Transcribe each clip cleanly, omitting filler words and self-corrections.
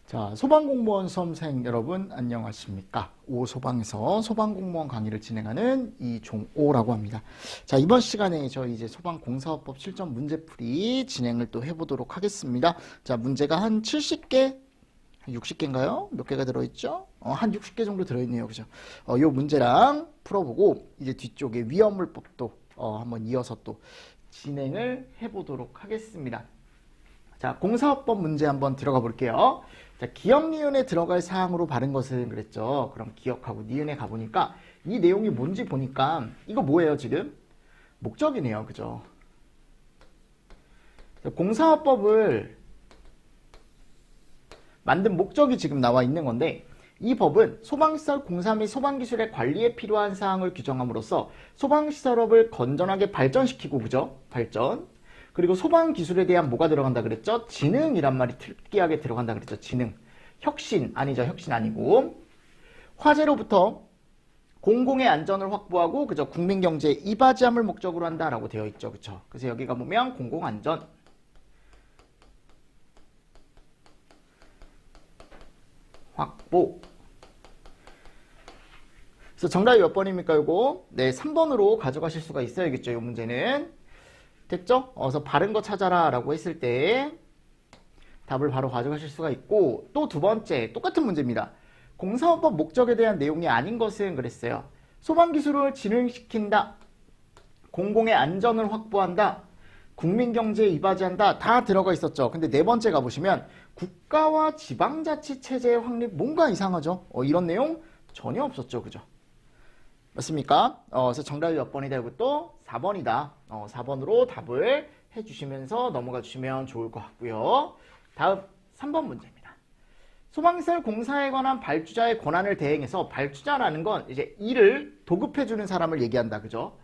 자, 소방공무원 수험생 여러분 안녕하십니까? 오소방에서 소방공무원 강의를 진행하는 이종오라고 합니다. 자, 이번 시간에 저희 이제 소방공사업법 실전 문제풀이 진행을 또 해보도록 하겠습니다. 자, 문제가 한 70개, 한 60개인가요? 몇 개가 들어있죠? 한 60개 정도 들어있네요. 그죠? 요 문제랑 풀어보고 이제 뒤쪽에 위험물법도 한번 이어서 또 진행을 해보도록 하겠습니다. 자, 공사업법 문제 한번 들어가 볼게요. 자, 기억 니은에 들어갈 사항으로 바른 것은 그랬죠. 그럼 기억하고 니은에 가보니까 이 내용이 뭔지 보니까 이거 뭐예요 지금? 목적이네요. 그죠? 공사업법을 만든 목적이 지금 나와 있는 건데 이 법은 소방시설 공사 및 소방기술의 관리에 필요한 사항을 규정함으로써 소방시설업을 건전하게 발전시키고, 그죠? 발전. 그리고 소방기술에 대한 뭐가 들어간다 그랬죠? 지능이란 말이 특이하게 들어간다 그랬죠. 지능. 혁신 아니죠. 혁신 아니고. 화재로부터 공공의 안전을 확보하고, 그죠? 국민경제에 이바지함을 목적으로 한다라고 되어 있죠. 그쵸? 그래서 여기가 보면 공공안전. 확보. 그래서 정답이 몇 번입니까, 이거? 네, 3번으로 가져가실 수가 있어야겠죠, 이 문제는. 됐죠? 그래서 바른 거 찾아라 라고 했을 때 답을 바로 가져가실 수가 있고, 또 두 번째, 똑같은 문제입니다. 공사업법 목적에 대한 내용이 아닌 것은 그랬어요. 소방기술을 진흥시킨다. 공공의 안전을 확보한다. 국민경제에 이바지한다. 다 들어가 있었죠. 근데 네 번째 가보시면 국가와 지방자치체제의 확립, 뭔가 이상하죠? 이런 내용 전혀 없었죠. 그죠? 맞습니까? 그래서 정답이 몇 번이다? 이거 또 4번이다. 4번으로 답을 해주시면서 넘어가 주시면 좋을 것 같고요. 다음 3번 문제입니다. 소방시설 공사에 관한 발주자의 권한을 대행해서, 발주자라는 건 이제 일을 도급해주는 사람을 얘기한다. 그죠?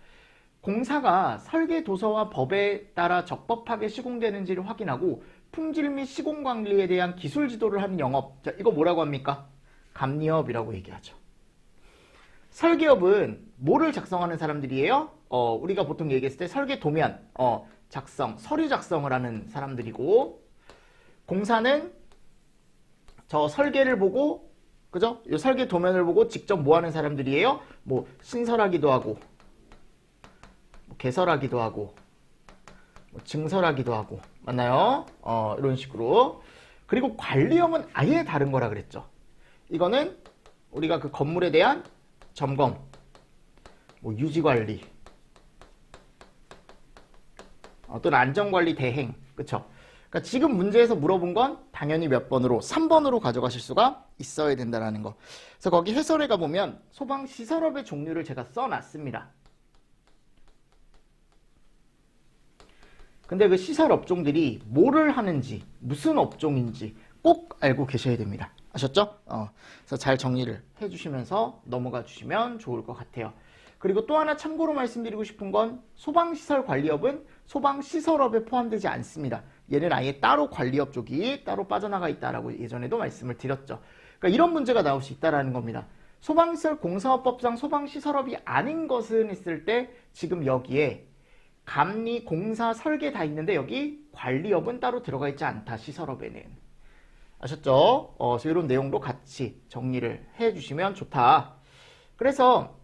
공사가 설계 도서와 법에 따라 적법하게 시공되는지를 확인하고 품질 및 시공관리에 대한 기술 지도를 하는 영업. 자, 이거 뭐라고 합니까? 감리업이라고 얘기하죠. 설계업은 뭐를 작성하는 사람들이에요? 우리가 보통 얘기했을 때 설계 도면, 작성, 서류 작성을 하는 사람들이고, 공사는 저 설계를 보고, 그죠? 이 설계 도면을 보고 직접 뭐 하는 사람들이에요? 뭐 신설하기도 하고, 뭐 개설하기도 하고, 뭐 증설하기도 하고, 맞나요? 이런 식으로. 그리고 관리업은 아예 다른 거라 그랬죠. 이거는 우리가 그 건물에 대한 점검, 뭐 유지관리, 또는 안전관리 대행, 그쵸? 그러니까 지금 문제에서 물어본 건 당연히 몇 번으로? 3번으로 가져가실 수가 있어야 된다는 거. 그래서 거기 해설에 가보면 소방시설업의 종류를 제가 써놨습니다. 근데 그 시설 업종들이 뭐를 하는지, 무슨 업종인지 꼭 알고 계셔야 됩니다. 아셨죠? 그래서 잘 정리를 해주시면서 넘어가 주시면 좋을 것 같아요. 그리고 또 하나 참고로 말씀드리고 싶은 건 소방시설 관리업은 소방시설업에 포함되지 않습니다. 얘는 아예 따로 관리업 쪽이 따로 빠져나가 있다라고 예전에도 말씀을 드렸죠. 그러니까 이런 문제가 나올 수 있다는 겁니다. 소방시설 공사업법상 소방시설업이 아닌 것은 했을 때 지금 여기에 감리, 공사, 설계 다 있는데 여기 관리업은 따로 들어가 있지 않다. 시설업에는. 아셨죠? 그래서 이런 내용도 같이 정리를 해주시면 좋다. 그래서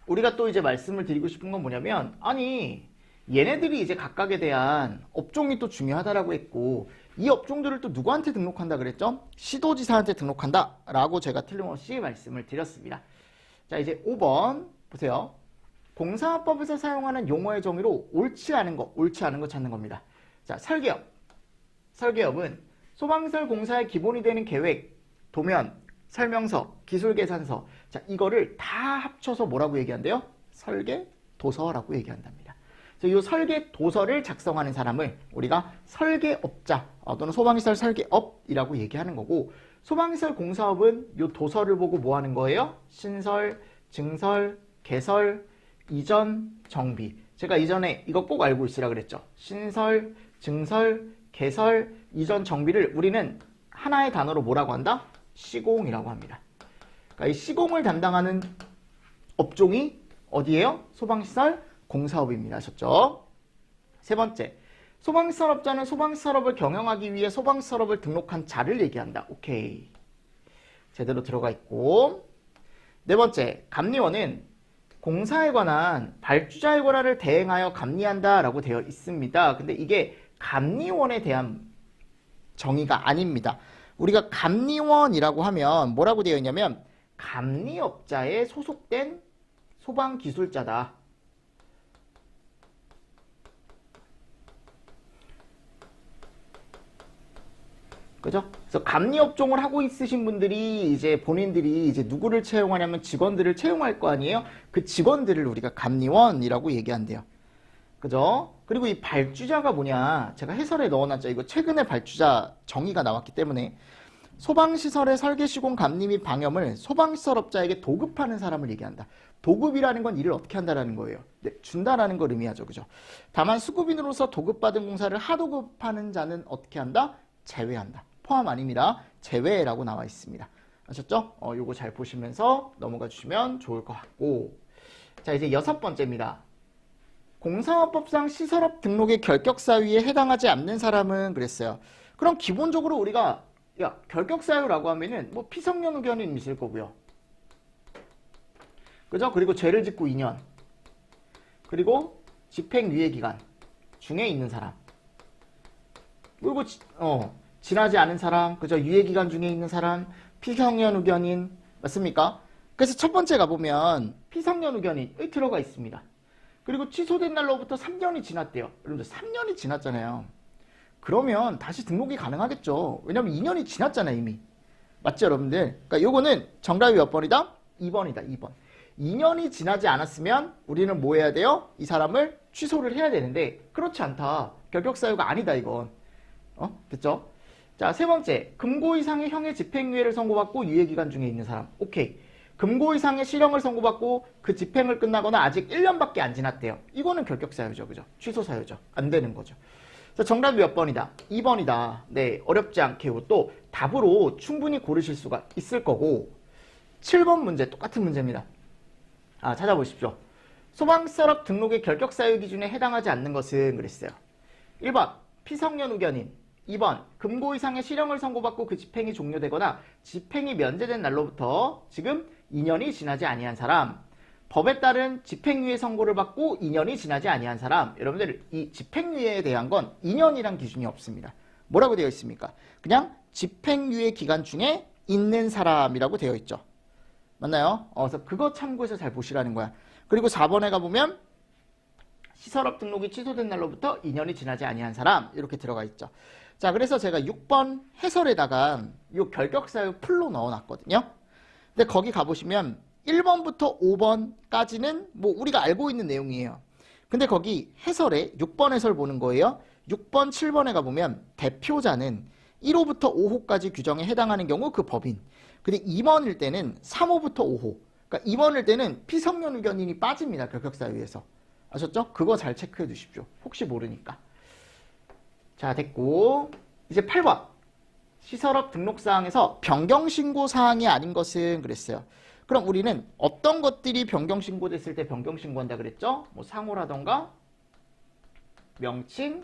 우리가 또 이제 말씀을 드리고 싶은 건 뭐냐면, 아니 얘네들이 이제 각각에 대한 업종이 또 중요하다라고 했고, 이 업종들을 또 누구한테 등록한다 그랬죠? 시도지사한테 등록한다 라고 제가 틀림없이 말씀을 드렸습니다. 자, 이제 5번 보세요. 공사업법에서 사용하는 용어의 정의로 옳지 않은 거 찾는 겁니다. 자, 설계업. 설계업은 소방시설 공사의 기본이 되는 계획, 도면, 설명서, 기술계산서, 자, 이거를 다 합쳐서 뭐라고 얘기한대요? 설계도서라고 얘기한답니다. 그래서 이 설계도서를 작성하는 사람을 우리가 설계업자 또는 소방시설 설계업이라고 얘기하는 거고, 소방시설 공사업은 이 도서를 보고 뭐 하는 거예요? 신설, 증설, 개설, 이전, 정비. 제가 이전에 이거 꼭 알고 있으라 그랬죠. 신설, 증설, 개설, 이전, 정비를 우리는 하나의 단어로 뭐라고 한다? 시공이라고 합니다. 그러니까 이 시공을 담당하는 업종이 어디예요? 소방시설 공사업입니다. 아셨죠? 세 번째, 소방시설업자는 소방시설업을 경영하기 위해 소방시설업을 등록한 자를 얘기한다. 오케이. 제대로 들어가 있고. 네 번째, 감리원은 공사에 관한 발주자의 권한을 대행하여 감리한다 라고 되어 있습니다. 근데 이게 감리원에 대한 정의가 아닙니다. 우리가 감리원이라고 하면 뭐라고 되어 있냐면 감리업자에 소속된 소방기술자다. 그죠? 그래서 감리업종을 하고 있으신 분들이 이제 본인들이 이제 누구를 채용하냐면 직원들을 채용할 거 아니에요? 그 직원들을 우리가 감리원이라고 얘기한대요. 그죠? 그리고 이 발주자가 뭐냐? 제가 해설에 넣어놨죠. 이거 최근에 발주자 정의가 나왔기 때문에 소방시설의 설계, 시공, 감리 및 방염을 소방시설업자에게 도급하는 사람을 얘기한다. 도급이라는 건 일을 어떻게 한다라는 거예요. 네, 준다라는 걸 의미하죠. 그죠? 다만 수급인으로서 도급받은 공사를 하도급하는 자는 어떻게 한다? 제외한다. 포함 아닙니다. 제외라고 나와 있습니다. 아셨죠? 요거 잘 보시면서 넘어가 주시면 좋을 것 같고. 자, 이제 6번째입니다. 공사업법상 시설업 등록의 결격사유에 해당하지 않는 사람은 그랬어요. 그럼 기본적으로 우리가 결격사유라고 하면은 뭐 피성년 의견은 있을 거고요. 그죠? 그리고 죄를 짓고 2년. 그리고 집행유예기간 중에 있는 사람. 그리고 지나지 않은 사람, 그죠? 유예기간 중에 있는 사람, 피성년 의견인, 맞습니까? 그래서 첫 번째 가보면 피성년 의견인이 들어가 있습니다. 그리고 취소된 날로부터 3년이 지났대요. 여러분들 3년이 지났잖아요. 그러면 다시 등록이 가능하겠죠. 왜냐면 2년이 지났잖아요, 이미. 맞죠, 여러분들? 그러니까 요거는 정답이 몇 번이다? 2번이다, 2번. 2년이 지나지 않았으면 우리는 뭐 해야 돼요? 이 사람을 취소를 해야 되는데 그렇지 않다. 결격사유가 아니다, 이건. 됐죠? 자, 세 번째. 금고 이상의 형의 집행유예를 선고받고 유예기간 중에 있는 사람. 오케이. 금고 이상의 실형을 선고받고 그 집행을 끝나거나 아직 1년밖에 안 지났대요. 이거는 결격사유죠. 그죠? 취소사유죠. 안 되는 거죠. 자, 정답이 몇 번이다? 2번이다. 네, 어렵지 않게 또 답으로 충분히 고르실 수가 있을 거고. 7번 문제, 똑같은 문제입니다. 찾아보십시오. 소방시설업 등록의 결격사유 기준에 해당하지 않는 것은 그랬어요. 1번, 피성년 의견인. 2번, 금고 이상의 실형을 선고받고 그 집행이 종료되거나 집행이 면제된 날로부터 지금 2년이 지나지 아니한 사람. 법에 따른 집행유예 선고를 받고 2년이 지나지 아니한 사람. 여러분들 이 집행유예에 대한 건 2년이란 기준이 없습니다. 뭐라고 되어 있습니까? 그냥 집행유예 기간 중에 있는 사람이라고 되어 있죠. 맞나요? 그래서 그거 참고해서 잘 보시라는 거야. 그리고 4번에 가보면 시설업 등록이 취소된 날로부터 2년이 지나지 아니한 사람 이렇게 들어가 있죠. 자, 그래서 제가 6번 해설에다가 이 결격사유 풀로 넣어놨거든요. 근데 거기 가보시면 1번부터 5번까지는 뭐 우리가 알고 있는 내용이에요. 근데 거기 해설에 6번 해설 보는 거예요. 6번, 7번에 가보면 대표자는 1호부터 5호까지 규정에 해당하는 경우 그 법인. 근데 2번일 때는 3호부터 5호. 그러니까 2번일 때는 피성년 의견인이 빠집니다. 결격사유에서. 아셨죠? 그거 잘 체크해 두십시오. 혹시 모르니까. 자, 됐고. 이제 8번. 시설업 등록사항에서 변경신고사항이 아닌 것은 그랬어요. 그럼 우리는 어떤 것들이 변경신고됐을 때 변경신고한다 그랬죠? 뭐 상호라던가 명칭,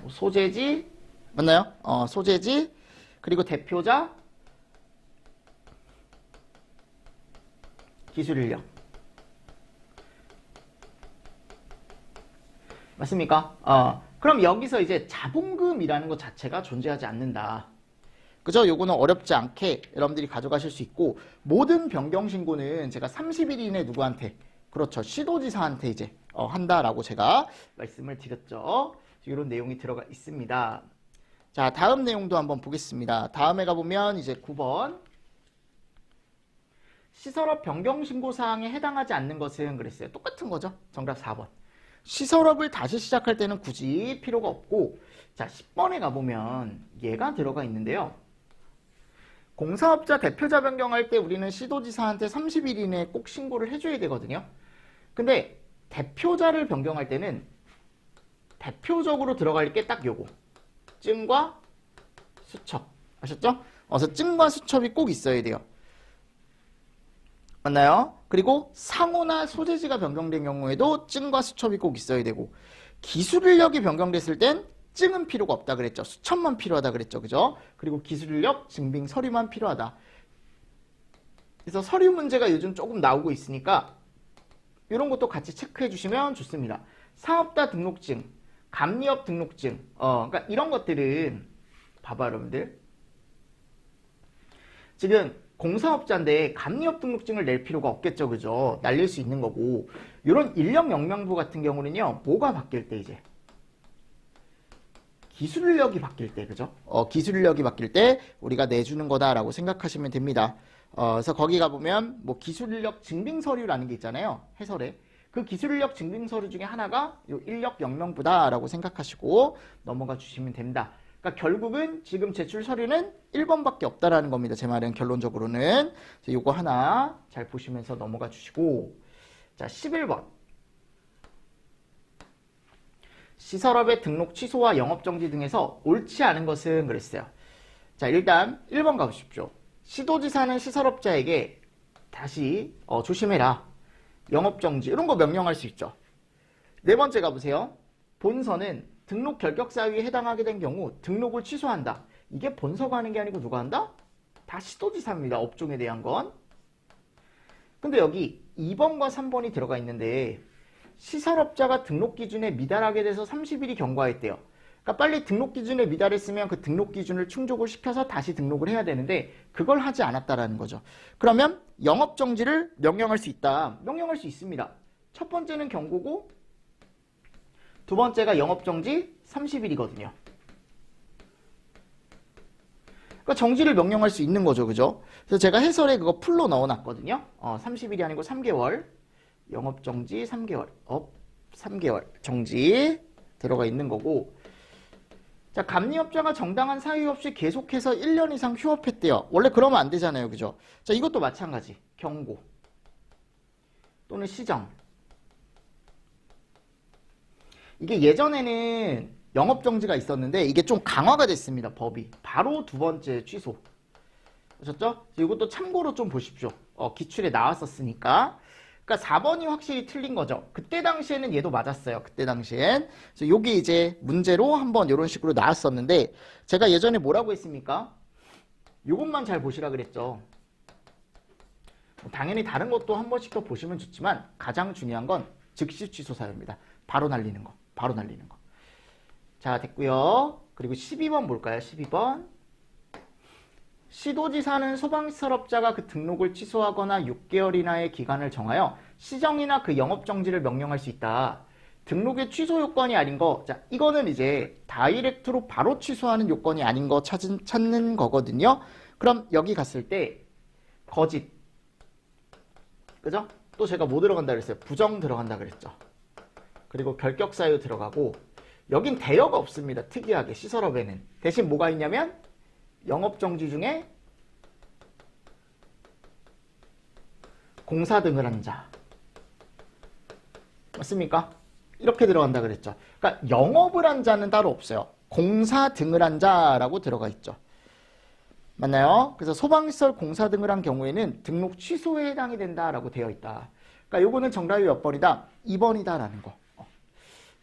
뭐 소재지, 맞나요? 소재지, 그리고 대표자, 기술인력. 맞습니까? 그럼 여기서 이제 자본금이라는 것 자체가 존재하지 않는다. 그죠? 요거는 어렵지 않게 여러분들이 가져가실 수 있고, 모든 변경신고는 제가 30일 이내 누구한테, 그렇죠, 시도지사한테 이제 한다라고 제가 말씀을 드렸죠. 이런 내용이 들어가 있습니다. 자, 다음 내용도 한번 보겠습니다. 다음에 가보면 이제 9번. 시설업 변경신고사항에 해당하지 않는 것은 그랬어요. 똑같은 거죠. 정답 4번. 시설업을 다시 시작할 때는 굳이 필요가 없고, 자, 10번에 가보면 얘가 들어가 있는데요. 공사업자 대표자 변경할 때 우리는 시도지사한테 30일 이내에 꼭 신고를 해줘야 되거든요. 근데 대표자를 변경할 때는 대표적으로 들어갈 게 딱 요거. 증과 수첩. 아셨죠? 그래서 증과 수첩이 꼭 있어야 돼요. 맞나요? 그리고 상호나 소재지가 변경된 경우에도 증과 수첩이 꼭 있어야 되고, 기술 인력이 변경됐을 땐 증은 필요가 없다 그랬죠. 수첩만 필요하다 그랬죠. 그죠? 그리고 기술 인력 증빙 서류만 필요하다. 그래서 서류 문제가 요즘 조금 나오고 있으니까 이런 것도 같이 체크해 주시면 좋습니다. 사업자 등록증, 감리업 등록증, 그러니까 이런 것들은 봐봐 여러분들. 지금 공사업자인데 감리업 등록증을 낼 필요가 없겠죠. 그죠? 날릴 수 있는 거고, 이런 인력 영명부 같은 경우는요, 뭐가 바뀔 때 이제 기술 인력이 바뀔 때, 그죠? 기술 인력이 바뀔 때 우리가 내주는 거다라고 생각하시면 됩니다. 그래서 거기 가보면 뭐 기술 인력 증빙 서류라는 게 있잖아요. 해설에. 그 기술 인력 증빙 서류 중에 하나가 요 인력 영명부다라고 생각하시고 넘어가 주시면 됩니다. 그러니까 결국은 지금 제출 서류는 1번밖에 없다라는 겁니다. 제 말은 결론적으로는. 그래서 요거 하나 잘 보시면서 넘어가 주시고, 자, 11번. 시설업의 등록 취소와 영업정지 등에서 옳지 않은 것은 그랬어요. 자, 일단 1번 가보십시오. 시도지사는 시설업자에게 다시 조심해라, 영업정지 이런 거 명령할 수 있죠. 네 번째 가보세요. 본서는 등록 결격 사유에 해당하게 된 경우 등록을 취소한다. 이게 본서가 하는 게 아니고 누가 한다? 다 시도지사입니다. 업종에 대한 건. 근데 여기 2번과 3번이 들어가 있는데, 시설업자가 등록 기준에 미달하게 돼서 30일이 경과했대요. 그러니까 빨리 등록 기준에 미달했으면 그 등록 기준을 충족을 시켜서 다시 등록을 해야 되는데 그걸 하지 않았다라는 거죠. 그러면 영업정지를 명령할 수 있다. 명령할 수 있습니다. 첫 번째는 경고고, 두 번째가 영업정지 30일이거든요. 그러니까 정지를 명령할 수 있는 거죠. 그죠? 그래서 제가 해설에 그거 풀로 넣어놨거든요. 30일이 아니고 3개월. 영업정지 3개월. 3개월. 정지 들어가 있는 거고. 자, 감리업자가 정당한 사유 없이 계속해서 1년 이상 휴업했대요. 원래 그러면 안 되잖아요. 그죠? 자, 이것도 마찬가지. 경고. 또는 시정. 이게 예전에는 영업정지가 있었는데 이게 좀 강화가 됐습니다. 법이. 바로 두 번째 취소. 아셨죠? 이것도 참고로 좀 보십시오. 기출에 나왔었으니까. 그러니까 4번이 확실히 틀린 거죠. 그때 당시에는 얘도 맞았어요. 그때 당시엔. 그래서 요게 이제 문제로 한번 이런 식으로 나왔었는데, 제가 예전에 뭐라고 했습니까? 요것만 잘 보시라 그랬죠. 당연히 다른 것도 한 번씩 더 보시면 좋지만 가장 중요한 건 즉시 취소 사유입니다. 바로 날리는 거. 바로 날리는 거. 자, 됐고요. 그리고 12번 볼까요? 12번. 시도지사는 소방시설업자가 그 등록을 취소하거나 6개월 이나의 기간을 정하여 시정이나 그 영업정지를 명령할 수 있다. 등록의 취소 요건이 아닌 거. 자, 이거는 이제 다이렉트로 바로 취소하는 요건이 아닌 거 찾는 거거든요. 그럼 여기 갔을 때 거짓. 그죠? 또 제가 뭐 들어간다 그랬어요? 부정 들어간다 그랬죠. 그리고 결격사유 들어가고, 여긴 대여가 없습니다. 특이하게 시설업에는. 대신 뭐가 있냐면 영업정지 중에 공사 등을 한 자. 맞습니까? 이렇게 들어간다 그랬죠. 그러니까 영업을 한 자는 따로 없어요. 공사 등을 한 자라고 들어가 있죠. 맞나요? 그래서 소방시설 공사 등을 한 경우에는 등록 취소에 해당이 된다라고 되어 있다. 그러니까 요거는 정답이 몇 번이다? 2번이다라는 거.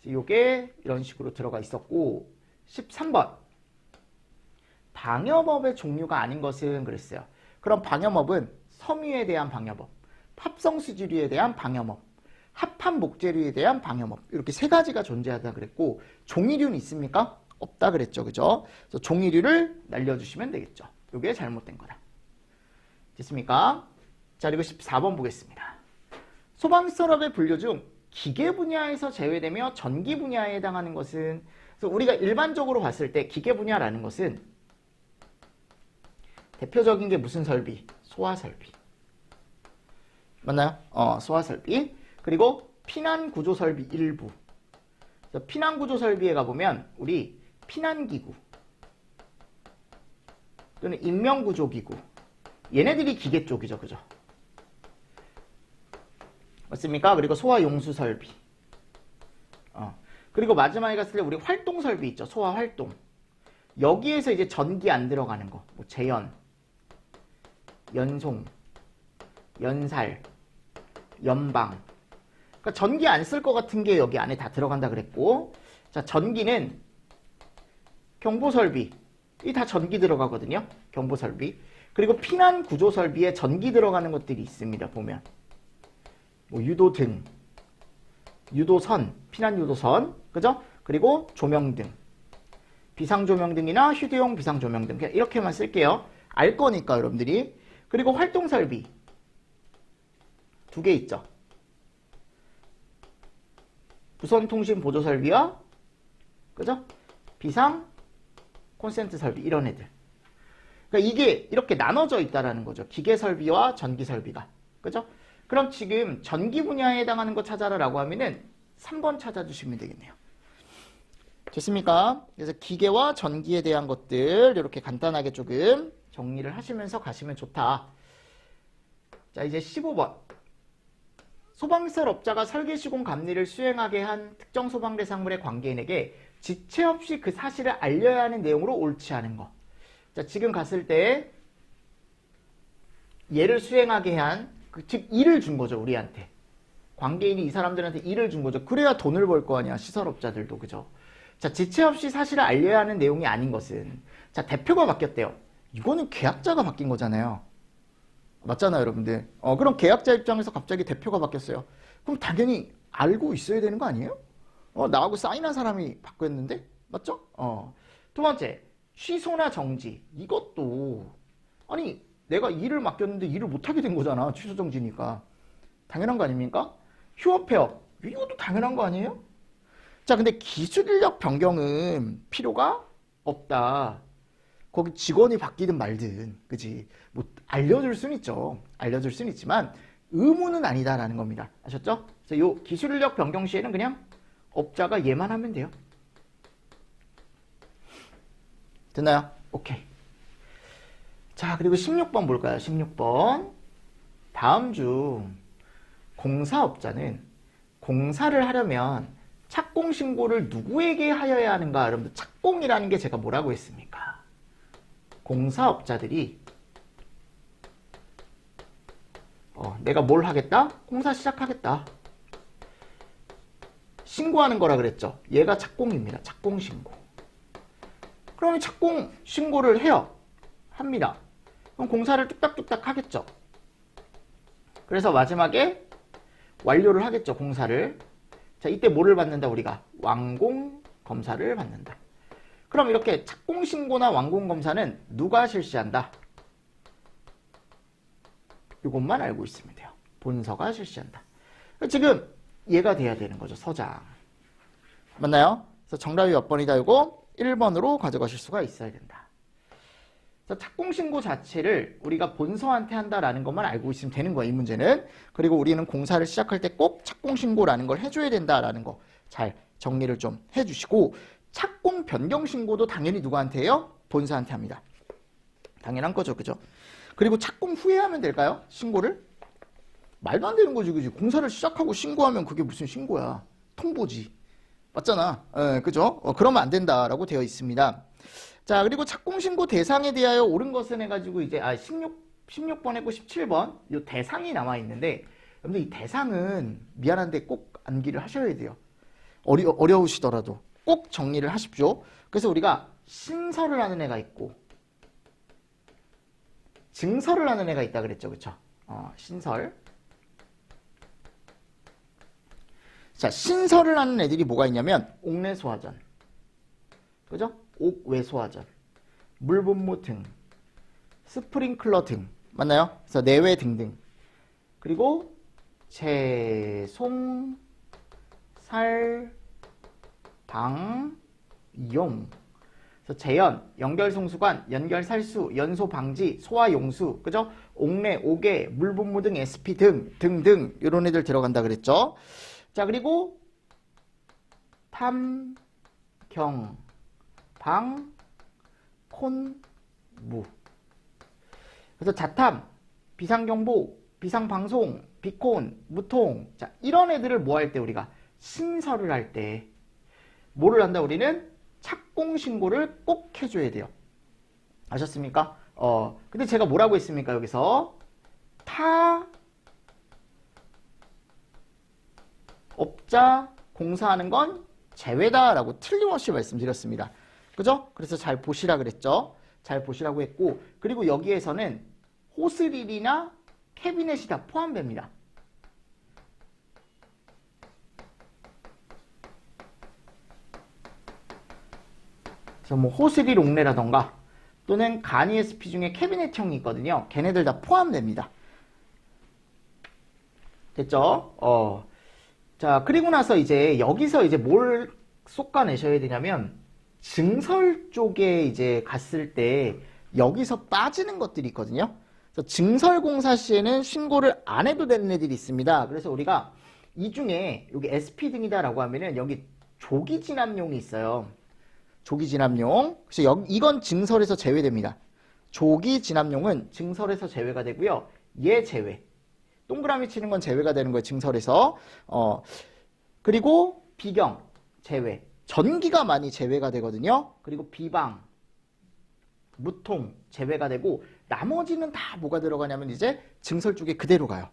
요게 이런 식으로 들어가 있었고, 13번. 방여법의 종류가 아닌 것은 그랬어요. 그럼 방여법은 섬유에 대한 방여법, 합성수지류에 대한 방여법, 합한 목재류에 대한 방여법, 이렇게 세 가지가 존재하다 그랬고, 종이류는 있습니까? 없다 그랬죠. 그죠? 그래서 종이류를 날려주시면 되겠죠. 이게 잘못된 거다. 됐습니까? 자, 그리고 14번 보겠습니다. 소방시설업의 분류 중 기계 분야에서 제외되며 전기 분야에 해당하는 것은, 그래서 우리가 일반적으로 봤을 때 기계 분야라는 것은 대표적인 게 무슨 설비? 소화설비. 맞나요? 소화설비. 그리고 피난구조설비 일부. 그래서 피난구조설비에 가보면 우리 피난기구 또는 인명구조기구, 얘네들이 기계 쪽이죠. 그죠? 맞습니까? 그리고 소화용수설비. 그리고 마지막에 갔을 때 우리 활동설비 있죠. 소화활동. 여기에서 이제 전기 안 들어가는 거. 뭐 제연, 연송, 연살, 연방. 그러니까 전기 안 쓸 것 같은 게 여기 안에 다 들어간다 그랬고, 자, 전기는 경보설비. 이 다 전기 들어가거든요. 경보설비. 그리고 피난 구조 설비에 전기 들어가는 것들이 있습니다. 보면. 뭐 유도등, 유도선, 피난 유도선, 그죠? 그리고 조명등. 비상조명등이나 휴대용 비상조명등. 그냥 이렇게만 쓸게요. 알 거니까 여러분들이. 그리고 활동설비. 두 개 있죠. 무선통신 보조설비와 그죠? 비상 콘센트 설비 이런 애들. 그러니까 이게 이렇게 나눠져 있다라는 거죠. 기계 설비와 전기 설비가. 그죠? 그럼 지금 전기 분야에 해당하는 거 찾아라라고 하면은 3번 찾아주시면 되겠네요. 됐습니까? 그래서 기계와 전기에 대한 것들 이렇게 간단하게 조금 정리를 하시면서 가시면 좋다. 자, 이제 15번. 소방시설업자가 설계시공 감리를 수행하게 한 특정 소방대상물의 관계인에게 지체 없이 그 사실을 알려야 하는 내용으로 옳지 않은 거. 자, 지금 갔을 때 얘를 수행하게 한, 즉 일을 준 거죠, 우리한테. 관계인이 이 사람들한테 일을 준 거죠. 그래야 돈을 벌 거 아니야, 시설업자들도. 그죠? 자, 지체 없이 사실을 알려야 하는 내용이 아닌 것은, 자, 대표가 바뀌었대요. 이거는 계약자가 바뀐 거잖아요. 맞잖아요, 여러분들. 그럼 계약자 입장에서 갑자기 대표가 바뀌었어요. 그럼 당연히 알고 있어야 되는 거 아니에요? 나하고 사인한 사람이 바뀌었는데? 맞죠? 두 번째, 취소나 정지. 이것도, 아니, 내가 일을 맡겼는데 일을 못하게 된 거잖아. 취소 정지니까. 당연한 거 아닙니까? 휴업 폐업. 이것도 당연한 거 아니에요? 자, 근데 기술 인력 변경은 필요가 없다. 거기 직원이 바뀌든 말든, 그지? 뭐, 알려줄 수는 있죠. 알려줄 수는 있지만, 의무는 아니다라는 겁니다. 아셨죠? 그래서 요 기술 인력 변경 시에는 그냥 업자가 얘만 하면 돼요. 됐나요? 오케이. 자, 그리고 16번 볼까요? 16번. 다음 중 공사업자는 공사를 하려면 착공신고를 누구에게 하여야 하는가? 여러분들, 착공이라는 게 제가 뭐라고 했습니까? 공사업자들이 내가 뭘 하겠다? 공사 시작하겠다. 신고하는 거라 그랬죠. 얘가 착공입니다. 착공신고. 그러면 착공신고를 해요. 합니다. 그럼 공사를 뚝딱뚝딱 하겠죠. 그래서 마지막에 완료를 하겠죠. 공사를. 자, 이때 뭐를 받는다 우리가? 완공검사를 받는다. 그럼 이렇게 착공신고나 완공검사는 누가 실시한다? 이것만 알고 있으면 돼요. 본서가 실시한다. 지금 얘가 돼야 되는 거죠. 서장. 맞나요? 그래서 정답이 몇 번이다 이거? 1번으로 가져가실 수가 있어야 된다. 그래서 착공신고 자체를 우리가 본서한테 한다라는 것만 알고 있으면 되는 거야. 이 문제는. 그리고 우리는 공사를 시작할 때 꼭 착공신고라는 걸 해줘야 된다라는 거 잘 정리를 좀 해주시고, 착공 변경 신고도 당연히 누구한테 해요? 본사한테 합니다. 당연한 거죠. 그죠? 그리고 착공 후에 하면 될까요? 신고를? 말도 안 되는 거지. 그지? 공사를 시작하고 신고하면 그게 무슨 신고야. 통보지. 맞잖아. 그죠? 그러면 안 된다라고 되어 있습니다. 자, 그리고 착공신고 대상에 대하여 옳은 것은 해가지고 이제 16번 했고 17번 이 대상이 남아 있는데, 여러분들 이 대상은 미안한데 꼭 암기를 하셔야 돼요. 어려우시더라도 꼭 정리를 하십시오. 그래서 우리가 신설을 하는 애가 있고 증설을 하는 애가 있다 그랬죠. 그쵸? 신설. 자, 신설을 하는 애들이 뭐가 있냐면 옥내소화전, 그죠? 옥외소화전, 물분무 등, 스프링클러 등, 맞나요? 그래서 내외 등등. 그리고 채송, 살, 방, 용. 그래서 재연, 연결송수관, 연결살수, 연소방지, 소화용수, 그죠? 옥내, 옥외, 물분무 등, SP 등등 이런 애들 들어간다 그랬죠. 자, 그리고 탐, 경, 방, 콘, 무. 그래서 자탐, 비상경보, 비상방송, 비콘, 무통. 자, 이런 애들을 뭐 할 때 우리가 신설을 할 때 뭐를 한다? 우리는 착공신고를 꼭 해줘야 돼요. 아셨습니까? 근데 제가 뭐라고 했습니까? 여기서 타, 업자 공사하는 건 제외다라고 틀림없이 말씀드렸습니다. 그죠? 그래서 잘 보시라 그랬죠? 잘 보시라고 했고, 그리고 여기에서는 호스릴이나 캐비넷이 다 포함됩니다. 그래서 뭐 호스릴 옥내라던가 또는 가니 SP 중에 캐비넷형이 있거든요. 걔네들 다 포함됩니다. 됐죠? 자, 그리고 나서 이제 여기서 이제 뭘 솎아내셔야 되냐면 증설 쪽에 이제 갔을 때 여기서 빠지는 것들이 있거든요. 그래서 증설공사 시에는 신고를 안 해도 되는 애들이 있습니다. 그래서 우리가 이 중에 여기 SP 등이다라고 하면은 여기 조기 진압용이 있어요. 조기 진압용. 그래서 이건 증설에서 제외됩니다. 조기 진압용은 증설에서 제외가 되고요. 얘 제외. 동그라미 치는 건 제외가 되는 거예요. 증설에서. 그리고 비경 제외. 전기가 많이 제외가 되거든요. 그리고 비방, 무통 제외가 되고 나머지는 다 뭐가 들어가냐면 이제 증설 쪽에 그대로 가요.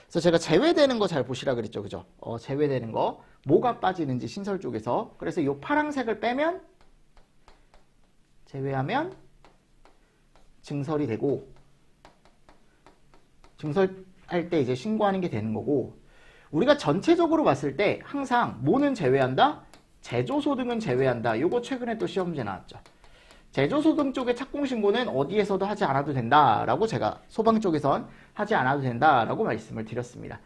그래서 제가 제외되는 거 잘 보시라 그랬죠. 그죠? 제외되는 거. 뭐가 빠지는지 신설 쪽에서. 그래서 이 파란색을 빼면 제외하면 증설이 되고 증설할 때 이제 신고하는 게 되는 거고 우리가 전체적으로 봤을 때 항상 뭐는 제외한다? 제조소등은 제외한다. 요거 최근에 또 시험문제 나왔죠. 제조소등 쪽의 착공신고는 어디에서도 하지 않아도 된다라고 제가 소방 쪽에선 하지 않아도 된다라고 말씀을 드렸습니다.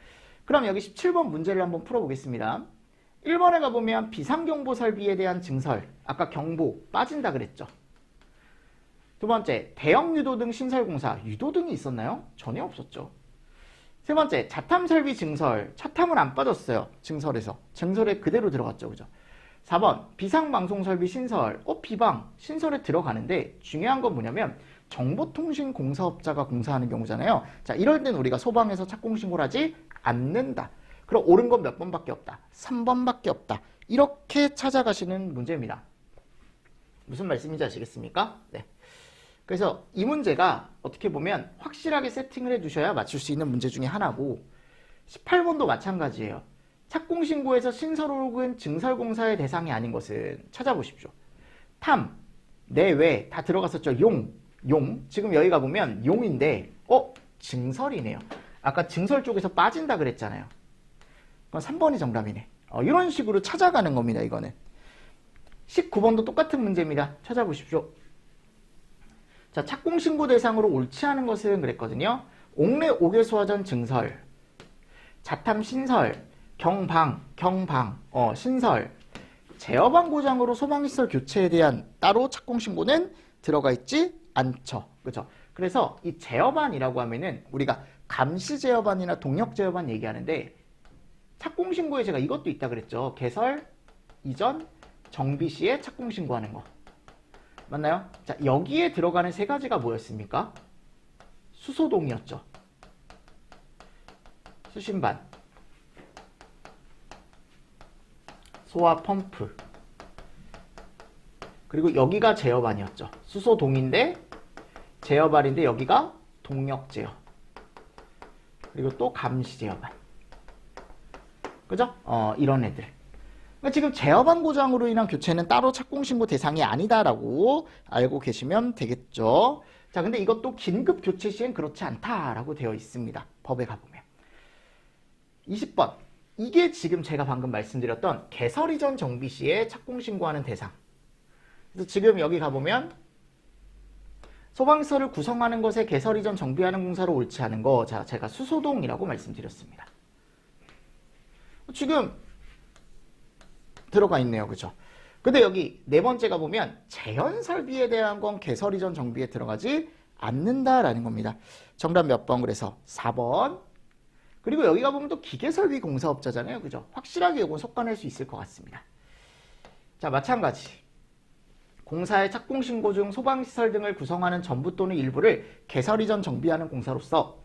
그럼 여기 17번 문제를 한번 풀어보겠습니다. 1번에 가보면 비상경보 설비에 대한 증설, 아까 경보 빠진다 그랬죠. 두 번째, 대형 유도등 신설공사, 유도등이 있었나요? 전혀 없었죠. 세 번째, 자탐 설비 증설, 차탐은 안 빠졌어요. 증설에서. 증설에 그대로 들어갔죠. 그죠? 4번, 비상방송 설비 신설, 비방, 신설에 들어가는데 중요한 건 뭐냐면 정보통신공사업자가 공사하는 경우잖아요. 자, 이럴 땐 우리가 소방에서 착공신고를 하지 않는다. 그럼 옳은 건 몇 번밖에 없다? 3번밖에 없다. 이렇게 찾아가시는 문제입니다. 무슨 말씀인지 아시겠습니까? 네. 그래서 이 문제가 어떻게 보면 확실하게 세팅을 해주셔야 맞출 수 있는 문제 중에 하나고 18번도 마찬가지예요. 착공신고에서 신설 혹은 증설공사의 대상이 아닌 것은 찾아보십시오. 탐, 내외 다 들어갔었죠. 용. 지금 여기 가보면 용인데 증설이네요. 아까 증설 쪽에서 빠진다 그랬잖아요. 그럼 3번이 정답이네. 이런 식으로 찾아가는 겁니다. 이거는. 19번도 똑같은 문제입니다. 찾아보십시오. 자, 착공신고 대상으로 옳지 않은 것은 그랬거든요. 옥내 옥외소화전 증설, 자탐 신설, 경방, 신설, 제어반 고장으로 소방시설 교체에 대한 따로 착공신고는 들어가 있지 않죠. 그죠? 그래서 이 제어반이라고 하면은 우리가 감시 제어반이나 동력 제어반 얘기하는데 착공신고에 제가 이것도 있다 그랬죠. 개설, 이전, 정비 시에 착공신고하는 거. 맞나요? 자, 여기에 들어가는 세 가지가 뭐였습니까? 수소동이었죠. 수신반, 소화 펌프, 그리고 여기가 제어반이었죠. 수소동인데 제어반인데 여기가 동력 제어, 그리고 또 감시 제어반. 그죠? 이런 애들. 그러니까 지금 제어반 고장으로 인한 교체는 따로 착공신고 대상이 아니다라고 알고 계시면 되겠죠. 자, 근데 이것도 긴급 교체 시엔 그렇지 않다라고 되어 있습니다. 법에 가보면. 20번. 이게 지금 제가 방금 말씀드렸던 개설 이전 정비 시에 착공신고하는 대상. 그래서 지금 여기 가보면 소방시설을 구성하는 것에 개설 이전 정비하는 공사로 옳지 않은 거. 자, 제가 수소동이라고 말씀드렸습니다. 지금 들어가 있네요. 그죠? 근데 여기 네 번째가 보면 재현 설비에 대한 건 개설 이전 정비에 들어가지 않는다라는 겁니다. 정답 몇 번? 그래서 4번. 그리고 여기가 보면 또 기계설비 공사업자잖아요. 그죠? 확실하게 이건 속아낼 수 있을 것 같습니다. 자, 마찬가지. 공사의 착공신고 중 소방시설 등을 구성하는 전부 또는 일부를 개설 이전 정비하는 공사로서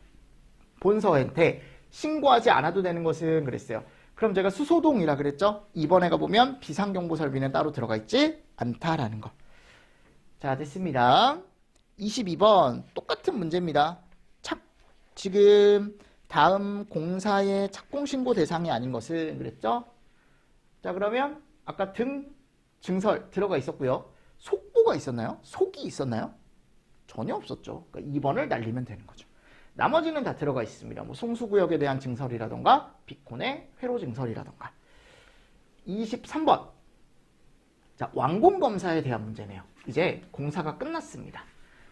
본서한테 신고하지 않아도 되는 것은 그랬어요. 그럼 제가 수소동이라 그랬죠? 이번에 가보면 비상경보 설비는 따로 들어가 있지 않다라는 거. 자, 됐습니다. 22번 똑같은 문제입니다. 지금 다음 공사의 착공신고 대상이 아닌 것을 그랬죠? 자, 그러면 아까 등, 증설 들어가 있었고요. 속보가 있었나요? 속이 있었나요? 전혀 없었죠. 그러니까 2번을 날리면 되는 거죠. 나머지는 다 들어가 있습니다. 뭐 송수구역에 대한 증설이라던가 비콘의 회로 증설이라던가. 23번. 자, 완공검사에 대한 문제네요. 이제 공사가 끝났습니다.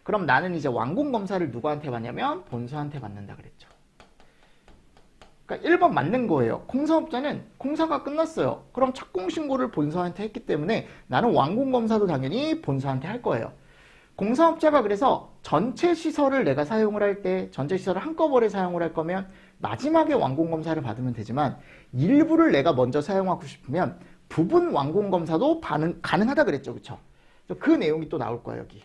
그럼 나는 이제 완공검사를 누구한테 받냐면 본사한테 받는다 그랬죠. 그러니까 1번 맞는 거예요. 공사업자는 공사가 끝났어요. 그럼 착공신고를 본사한테 했기 때문에 나는 완공검사도 당연히 본사한테 할 거예요. 공사업자가 그래서 전체 시설을 내가 사용을 할 때 전체 시설을 한꺼번에 사용을 할 거면 마지막에 완공검사를 받으면 되지만 일부를 내가 먼저 사용하고 싶으면 부분 완공검사도 가능하다 그랬죠. 그쵸? 그 내용이 또 나올 거예요. 여기.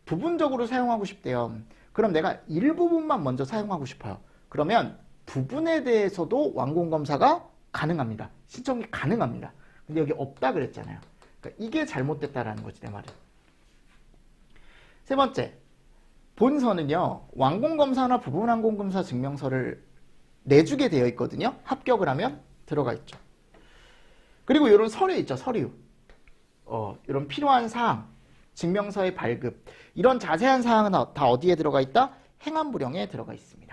부분적으로 사용하고 싶대요. 그럼 내가 일부분만 먼저 사용하고 싶어요. 그러면 부분에 대해서도 완공검사가 가능합니다. 신청이 가능합니다. 근데 여기 없다 그랬잖아요. 그러니까 이게 잘못됐다라는 거지 내 말은. 세 번째, 본서는요. 완공검사나 부분완공검사 증명서를 내주게 되어 있거든요. 합격을 하면 들어가 있죠. 그리고 이런 서류 있죠. 서류. 이런 필요한 사항, 증명서의 발급 이런 자세한 사항은 다 어디에 들어가 있다? 행안부령에 들어가 있습니다.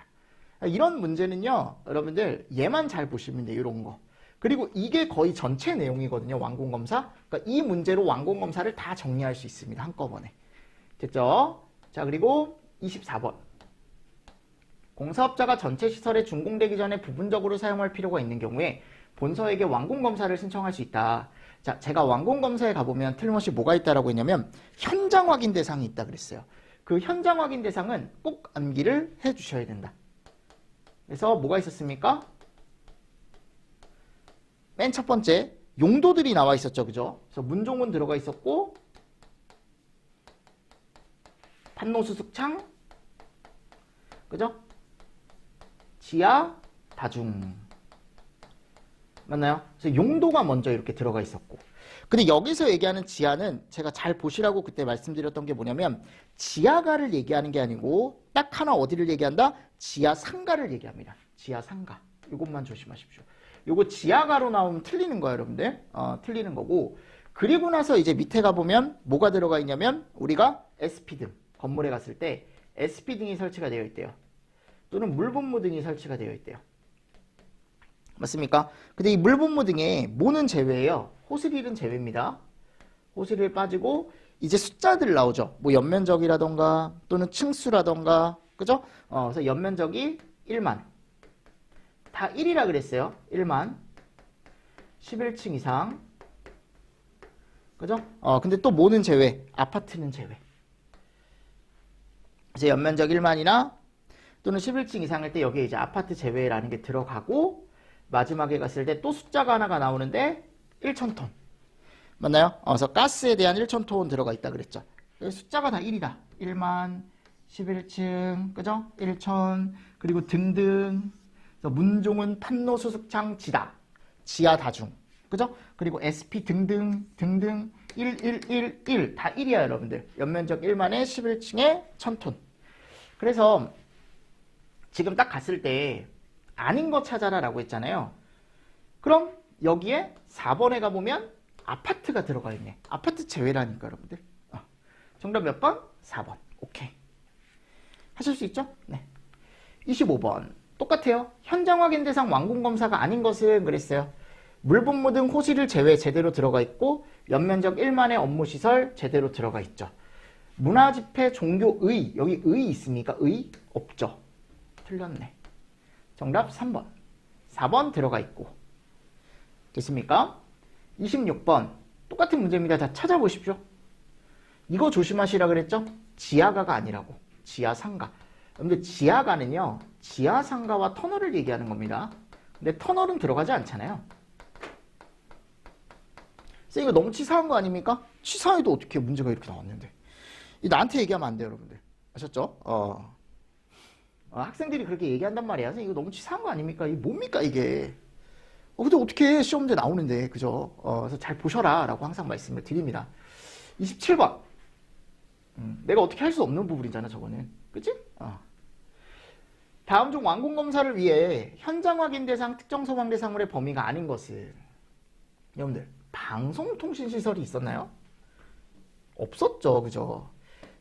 이런 문제는요. 여러분들 얘만 잘 보시면 돼요. 이런 거. 그리고 이게 거의 전체 내용이거든요. 완공검사. 그러니까 이 문제로 완공검사를 다 정리할 수 있습니다. 한꺼번에. 됐죠? 자, 그리고 24번. 공사업자가 전체 시설에 준공되기 전에 부분적으로 사용할 필요가 있는 경우에 본서에게 완공검사를 신청할 수 있다. 자, 제가 완공검사에 가보면 틀림없이 뭐가 있다라고 했냐면 현장 확인 대상이 있다 그랬어요. 그 현장 확인 대상은 꼭 암기를 해주셔야 된다. 그래서 뭐가 있었습니까? 맨 첫 번째 용도들이 나와 있었죠. 그죠? 그래서 문종은 들어가 있었고 판노수습창 그죠? 지하 다중 맞나요? 그래서 용도가 먼저 이렇게 들어가 있었고 근데 여기서 얘기하는 지하는 제가 잘 보시라고 그때 말씀드렸던 게 뭐냐면 지하가를 얘기하는 게 아니고 딱 하나 어디를 얘기한다? 지하 상가를 얘기합니다. 지하 상가 이것만 조심하십시오. 요거 지하가로 나오면 틀리는 거예요 여러분들. 틀리는 거고 그리고 나서 이제 밑에 가보면 뭐가 들어가 있냐면 우리가 SP등 건물에 갔을 때 SP등이 설치가 되어 있대요. 또는 물분무등이 설치가 되어 있대요. 맞습니까? 근데 이 물분무등에 뭐는 제외예요. 호스릴은 제외입니다. 호스릴 빠지고 이제 숫자들 나오죠. 뭐 연면적이라던가 또는 층수라던가 그죠? 그래서 연면적이 1만 다 1이라 그랬어요. 1만 11층 이상 그죠? 근데 또 뭐는 제외? 아파트는 제외. 이제 연면적 1만이나 또는 11층 이상일 때 여기에 이제 아파트 제외라는 게 들어가고 마지막에 갔을 때 또 숫자가 하나가 나오는데 1,000톤 맞나요? 그래서 가스에 대한 1,000톤 들어가 있다 그랬죠. 숫자가 다 1이다. 1만 11층 그죠? 1,000 그리고 등등 그래서 문종은 판노수습창 지다 지하 다중 그죠? 그리고 SP 등등 등등 1 다 1이야 여러분들. 연면적 1만에 11층에 1,000톤. 그래서 지금 딱 갔을 때 아닌 거 찾아라 라고 했잖아요. 그럼 여기에 4번에 가보면 아파트가 들어가 있네. 아파트 제외라니까 여러분들. 정답 몇 번? 4번. 오케이. 하실 수 있죠? 네. 25번. 똑같아요. 현장 확인 대상 완공검사가 아닌 것은 그랬어요. 물분무 등 호실을 제외 제대로 들어가 있고 연면적 1만의 업무시설 제대로 들어가 있죠. 문화집회 종교의 여기 의 있습니까? 의? 없죠. 틀렸네. 정답 3번. 4번 들어가 있고. 됐습니까? 26번. 똑같은 문제입니다. 다 찾아보십시오. 이거 조심하시라 그랬죠? 지하가가 아니라고. 지하상가. 근데 지하가는요. 지하상가와 터널을 얘기하는 겁니다. 근데 터널은 들어가지 않잖아요. 이거 너무 치사한 거 아닙니까? 치사해도 어떻게 문제가 이렇게 나왔는데. 나한테 얘기하면 안 돼요, 여러분들. 아셨죠? 학생들이 그렇게 얘기한단 말이야. 이거 너무 치사한 거 아닙니까? 이게 뭡니까, 이게? 근데 어떻게 시험 문제 나오는데, 그죠? 그래서 잘 보셔라. 라고 항상 말씀을 드립니다. 27번. 내가 어떻게 할 수 없는 부분이잖아, 저거는. 그치? 다음 중 완공검사를 위해 현장 확인 대상 특정 소방 대상물의 범위가 아닌 것은 여러분들 방송통신시설이 있었나요? 없었죠. 그죠?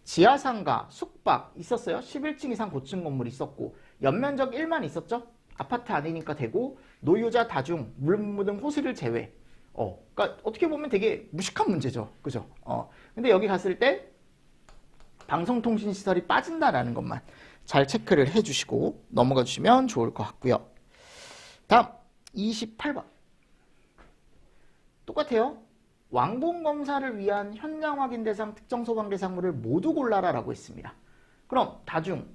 지하상가, 숙박 있었어요. 11층 이상 고층 건물이 있었고 연면적 1만 있었죠. 아파트 아니니까 되고 노유자 다중 물 묻은 호수를 제외. 그러니까 어떻게 보면 되게 무식한 문제죠. 그죠? 근데 여기 갔을 때 방송통신시설이 빠진다라는 것만 잘 체크를 해주시고 넘어가 주시면 좋을 것 같고요. 다음 28번 똑같아요. 완공검사를 위한 현장 확인 대상 특정 소방 대상물을 모두 골라라 라고 했습니다. 그럼 다중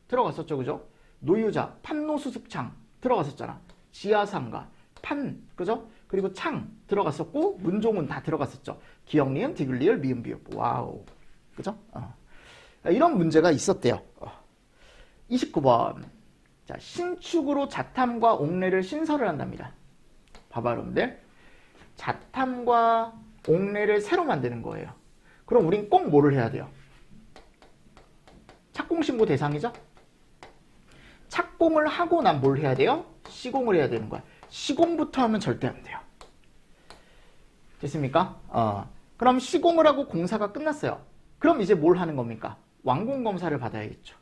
들어갔었죠. 그죠? 노유자, 판노수습창 들어갔었잖아. 지하상가, 판, 그죠? 그리고 창 들어갔었고 문종은 다 들어갔었죠. 기역, 리은, 디귿, 리을, 미음, 비읍. 와우. 그죠? 이런 문제가 있었대요. 29번. 자, 신축으로 자탐과 옥내를 신설을 한답니다. 봐봐, 여러분들. 자탐과 옥내를 새로 만드는 거예요. 그럼 우린 꼭 뭐를 해야 돼요? 착공신고 대상이죠? 착공을 하고 난 뭘 해야 돼요? 시공을 해야 되는 거야. 시공부터 하면 절대 안 돼요. 됐습니까? 그럼 시공을 하고 공사가 끝났어요. 그럼 이제 뭘 하는 겁니까? 완공검사를 받아야겠죠.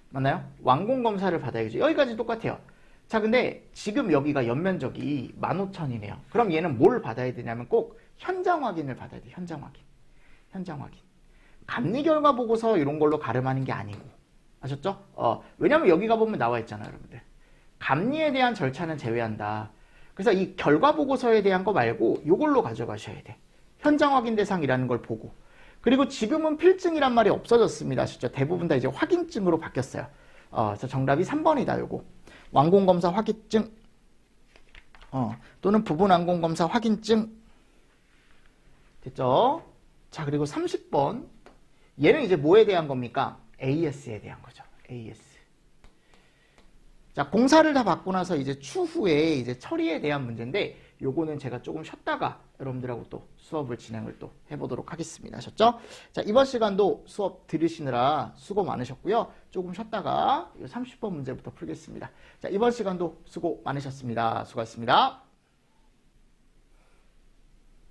맞나요? 완공검사를 받아야겠죠. 여기까지 똑같아요. 자, 근데 지금 여기가 연면적이 15,000이네요. 그럼 얘는 뭘 받아야 되냐면 꼭 현장 확인을 받아야 돼요. 현장 확인. 현장 확인. 감리 결과 보고서 이런 걸로 가름하는 게 아니고. 아셨죠? 왜냐면 여기 가보면 나와 있잖아요, 여러분들. 감리에 대한 절차는 제외한다. 그래서 이 결과 보고서에 대한 거 말고 이걸로 가져가셔야 돼. 현장 확인 대상이라는 걸 보고. 그리고 지금은 필증이란 말이 없어졌습니다. 아시죠? 대부분 다 이제 확인증으로 바뀌었어요. 그래서 정답이 3번이다, 요거. 완공검사 확인증, 또는 부분 완공검사 확인증. 됐죠? 자, 그리고 30번. 얘는 이제 뭐에 대한 겁니까? AS에 대한 거죠. AS. 자, 공사를 다 받고 나서 이제 추후에 이제 처리에 대한 문제인데, 요거는 제가 조금 쉬었다가 여러분들하고 또 수업을 진행을 또 해보도록 하겠습니다. 아셨죠? 자, 이번 시간도 수업 들으시느라 수고 많으셨고요. 조금 쉬었다가 30번 문제부터 풀겠습니다. 자, 이번 시간도 수고 많으셨습니다. 수고하셨습니다.